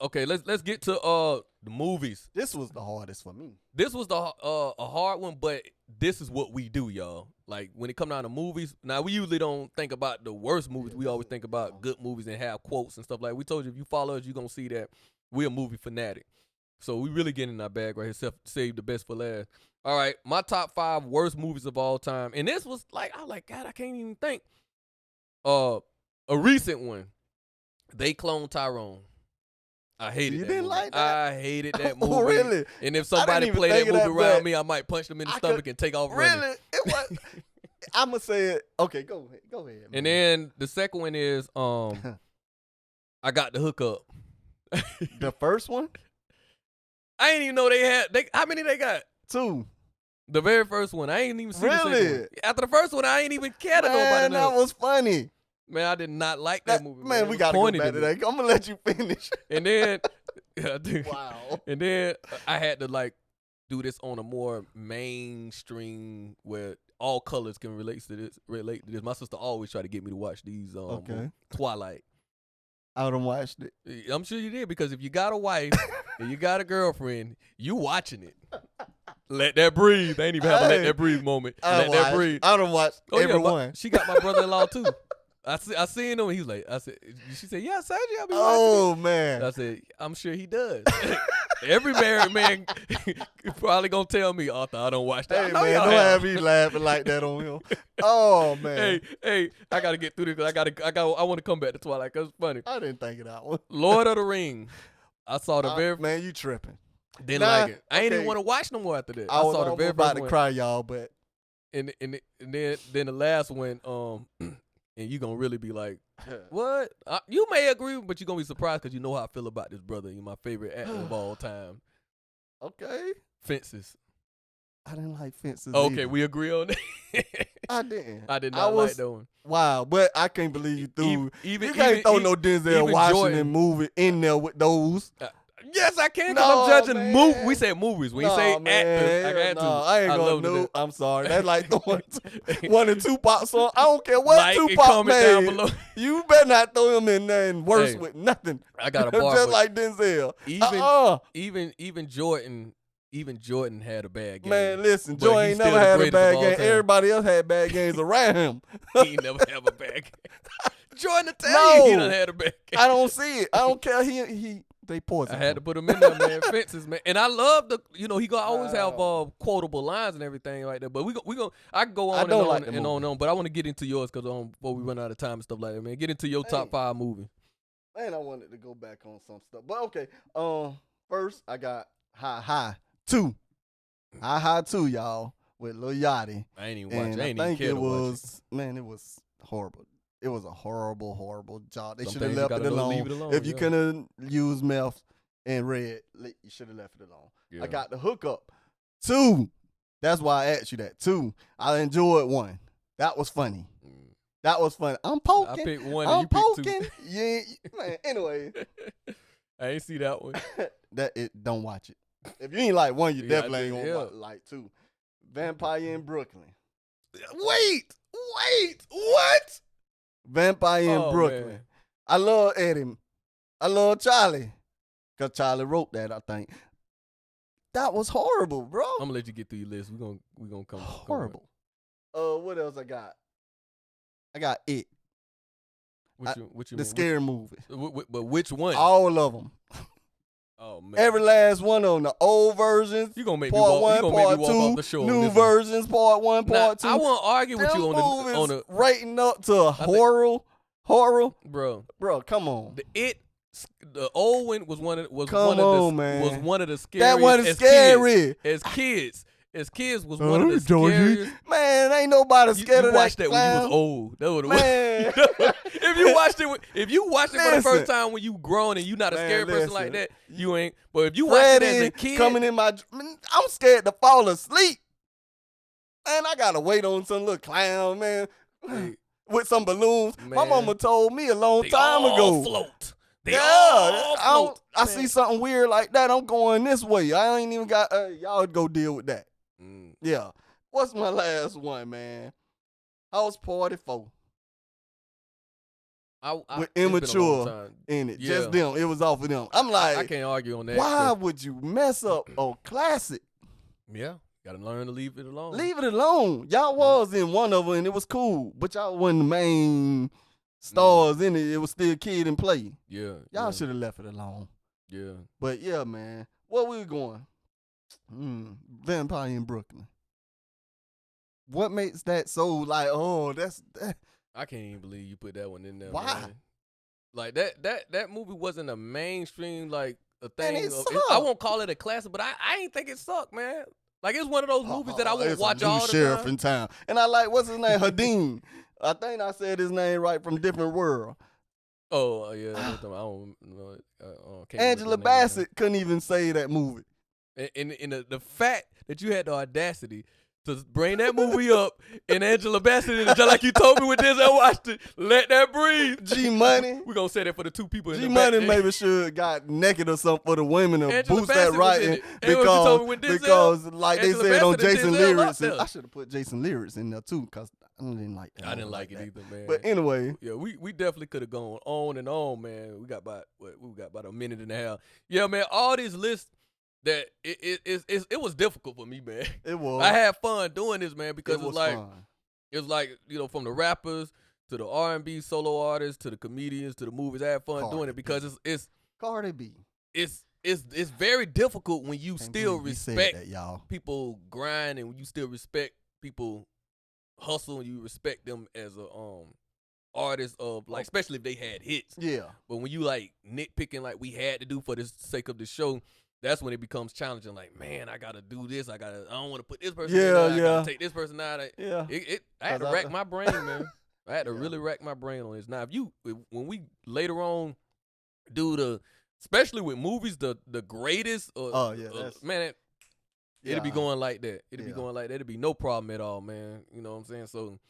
Okay, let's get to the movies. This was the hardest for me. This was the a hard one, but this is what we do, y'all. Like when it come down to movies, now we usually don't think about the worst movies. We always think about good movies and have quotes and stuff like. We told you if you follow us, you're gonna see that we're a movie fanatic. So we really getting in our bag right here. Save the best for last. All right, my top 5 worst movies of all time, and this was like I like God, I can't even think. A recent one. They cloned Tyrone. I hated that didn't movie. like that? I hated that movie. Oh, really? And if somebody even played that think of movie that, around but me, I might punch them in the stomach and take off running. Really? It was. I'm gonna say it. Okay, go ahead. Go ahead. Man. And then the second one is I got the hookup. The first one? I ain't even know they had. How many they got? 2. The very first one. I ain't even see the second Really? one. After the first one, I ain't even care to know about it. That was funny. Man, I did not like that movie. Man, we gotta go back to that. I'm gonna let you finish. And then, yeah, dude. Wow. And then I had to like do this on a more mainstream where all colors can relate to this. My sister always tried to get me to watch these. Twilight. I done watched it. I'm sure you did because if you got a wife and you got a girlfriend, you watching it. Let that breathe. They ain't even have a let that breathe moment. Let that breathe. I done watched every one. She got my brother-in-law too. I seen him. He's like, she said, yeah, Sergio, I be watching. Oh it. man. I said, I'm sure he does. Every married man probably gonna tell me, Arthur, I don't watch that. Hey man, don't have me laughing like that on him. Oh man. Hey, I gotta get through this because I want to come back to Twilight because it's funny. I didn't think of that one. Lord of the Rings. I saw the very man. You tripping? Didn't like it. I ain't even want to watch no more after that. I saw the very about first to one. cry, y'all, but and then the last one, and you gonna really be like, what? You may agree, but you're gonna be surprised because you know how I feel about this brother. You're my favorite actor of all time. Okay. Fences. I didn't like Fences. Okay, either. we agree on that. I didn't. I did not like that one. Wow, but I can't believe you threw. You can't even, throw no Denzel Washington Jordan. movie in there with those. Yes, I can because I'm judging movies. We said movies. We say actors. I got to. I ain't gonna do. I'm sorry. That's like throwing one and Tupac song. I don't care what Tupac made. You better not throw him in there and worse with nothing. I got a bar. Just like Denzel. Even Jordan. Even Jordan had a bad game. Man, listen, Jordan ain't never had a bad game. Everybody else had bad games around him. He ain't never have a bad game. Jordan tell you he done had a bad game. I don't see it. I don't care. They poison. I had to put him in there, man. Fences, man. And I love he gonna always have quotable lines and everything like that. But we go. I can go on and on. But I want to get into yours because before we run out of time and stuff like that, man. Get into your top 5 movie. Man, I wanted to go back on some stuff, but okay. First I got High 2. High 2, y'all, with Lil Yachty. I ain't even watch. I ain't even care to watch it. Man, it was horrible. It was a horrible, horrible job. They should Some have things left you it gotta alone. leave it alone, If you couldn't use meth and red, you should have left it alone. Yeah. I got the hookup. 2. That's why I asked you that. 2. I enjoyed 1. That was funny. That was funny. I'm poking. I picked 1 I'm and you poking. picked 2. Yeah, man. Anyway, I ain't see that one. Don't watch it. If you ain't like 1, you definitely ain't gonna yeah. like 2. Vampire in Brooklyn. Wait, what? Vampire in Brooklyn. Man. I love Eddie. I love Charlie. Because Charlie wrote that, I think. That was horrible, bro. I'm gonna let you get through your list. We're gonna come. Horrible. What else I got? I got It. Which the scary movie. But which one? All of them. Oh man. Every last one of them. The old versions. You gonna make me part walk, 1, part part 2, off the show new versions, part 1, part 2. I won't argue with you on the rating up to a horror. Bro, come on. The old one was one of the scariest. That wasn't scary. As kids was one of the scariest. Man, ain't nobody scared of that. You watched that when you was old. That would man. If you watched it for the first time when you grown and you not a scary person like that, you ain't. But if you watched it as a kid, coming in I'm scared to fall asleep. Man, I gotta wait on some little clown, man, with some balloons. Man. My mama told me a long time ago. Float. I see something weird like that. I'm going this way. I ain't even got. Y'all go deal with that. Yeah. What's my last one, man? House Party 4. with immature in it. Just them. It was off of them. I'm like, I can't argue on that. Why would you mess up a classic? Yeah. Gotta learn to leave it alone. Leave it alone. Y'all was in one of them and it was cool, but y'all wasn't the main stars in it. It was still Kid and Play. Yeah. Y'all should have left it alone. Yeah. But yeah, man. Where we going? Vampire in Brooklyn. What makes that so like, oh, that's that? I can't even believe you put that one in there. Why? Man. Like that movie wasn't a mainstream like a thing. And I won't call it a classic, but I ain't think it sucked, man. Like it's one of those movies that I won't watch all the sheriff time. in town. And I like, what's his name? Hadim. I think I said his name right, from Different World. Oh yeah, I don't know. Angela Bassett couldn't even say that movie. And the fact that you had the audacity to bring that movie up and Angela Bassett in it, just like you told me with this, I watched it. Let that breathe. G Money. We're gonna say that for the two people in G the back. Money maybe should got naked or something for the women to Angela boost Bassett that writing because like Angela they said on Bassett and Jason Denzel Lyrics. up there. I should have put Jason Lyrics in there too because I didn't like that. I didn't like it either, man. But anyway. Yeah, we definitely could have gone on and on, man. We got about a minute and a half. Yeah, man, all these lists that it was difficult for me, man. It was. I had fun doing this, man, because it was it's like, you know, from the rappers to the R&B solo artists to the comedians to the movies. I had fun doing it because it's Cardi B. It's very difficult when you still respect that, y'all. people grind and when you still respect people hustle and you respect them as a artist of like, especially if they had hits. Yeah. But when you like nitpicking like we had to do for the sake of the show, that's when it becomes challenging. Like, man, I gotta do this. I don't want to put this person in. I gotta take this person out. I had to rack my brain, man. I had to really rack my brain on this. Now, when we later on do especially with movies, the greatest. Man, it'll be going like that. It'll be going like that. It'll be no problem at all, man. You know what I'm saying? So